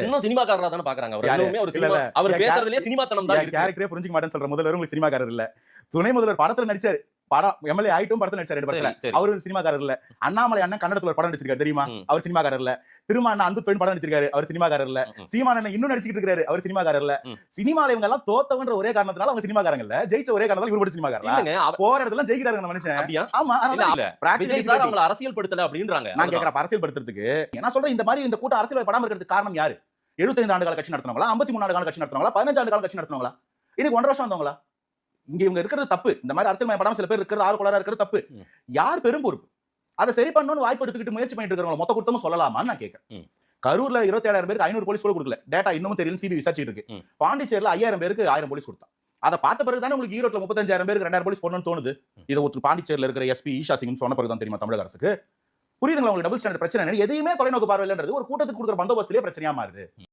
இன்னும் சினிமாக்காரரா தான பாக்குறாங்க. அவர் இன்னுமே ஒரு சினிமா அவர் பேசுறதுலயே சினிமாத்தனம் தான் இருக்கு. கேரக்டரே புரிஞ்சிக்க மாட்டேன்னு சொல்ற முதல்வர் உங்களுக்கு சினிமாக்காரர் இல்ல. துணை முதல்வர் படத்துல நடிச்சாரு. படம் எம்எல்ஏ ஆயிட்டும் படத்துல நடிச்சாரு 2 படத்துல. அவரு சினிமாக்காரர் இல்ல. அண்ணாமலை அண்ணன் கன்னடத்துல ஒரு படம் நடிச்சிருக்காரு தெரியுமா? அவர் சினிமாக்காரர் இல்ல. திருமா அண்ணன் அன்பு தொழில் படம் நடிச்சிருக்காரு. அவர் சினிமாக்காரர் இல்ல. சீமான் அண்ணன் இன்னும் நடிச்சிட்டு இருக்காரு. அவர் சினிமாக்காரர் இல்ல. சினிமால இவங்க எல்லாம் தோத்தவன்ற ஒரே காரணத்தினால அவங்க சினிமாக்காரங்க இல்ல. ஜெயிச்ச ஒரே காரணத்தால இவரு சினிமாக்காரரா? போற இடத்துல ஜெயிக்கிறாரு அந்த மனுஷன். அப்படியா? ஆமா. விஜய் சார் அவங்கள அரசியல் படுத்தல அப்படின்றாங்க. நான் கேக்குற அரசியல் படுத்துறதுக்கு நான் சொல்றேன் இந்த மாதிரி இந்த கூட்டம் அரசியல் படாம இருக்கிறதுக்கு காரணம் யாரு? 75 ஆண்டு கால கட்சி நடத்துனவங்களா? 53 ஆண்டு கால கட்சி நடத்துனவங்களா? 15 ஆண்டு கால கட்சி நடத்துனவங்களா? இதுக்கு 1.5 வருஷம் வந்தவங்களா? இங்க இவங்க இருக்கிறது தப்பு. இந்த மாதிரி அரசியல் மயப்படாம சில பேர் இருக்கிறது ஆர்வலரா இருக்கிறது தப்பு. யார் பெரும் பொறுப்பு? அதை சரி பண்ணணும்னு வாய்ப்பு எடுத்துக்கிட்டு முயற்சி பண்ணிட்டு இருக்கிறவங்க மொத்த குத்தமும் சொல்லலாமான்னு நான் கேட்கிறேன். கரூர்ல 27,000 பேருக்கு 500 போலீஸ் கூட கொடுக்கல. டேட்டா இன்னமும் தெரியல, சிபி விசாரிச்சிட்டு இருக்கு. பாண்டிச்சேரியில 5,000 பேருக்கு 1000 போலீஸ் கொடுத்தான். அதை பார்த்த பிறகு தானே உங்களுக்கு ஈரோட்ல 35,000 பேருக்கு 2,000 போலீஸ் போடணும்னு தோணுது. இதை ஒரு பாண்டிச்சேரியில இருக்கிற எஸ்பி ஈஷா சிங் சொன்ன பிறகு தான் தெரியுமா தமிழக அரசுக்கு? புரியுதுங்களா உங்களுக்கு டபுள் ஸ்டாண்டர்ட் பிரச்சனை? எதையுமே தொலைநோக்கு பார்வையில்ன்றது ஒரு கூட்டத்துக்கு கொடுக்குற பந்தோபஸ்திலே பிரச்சனையா மாறுது.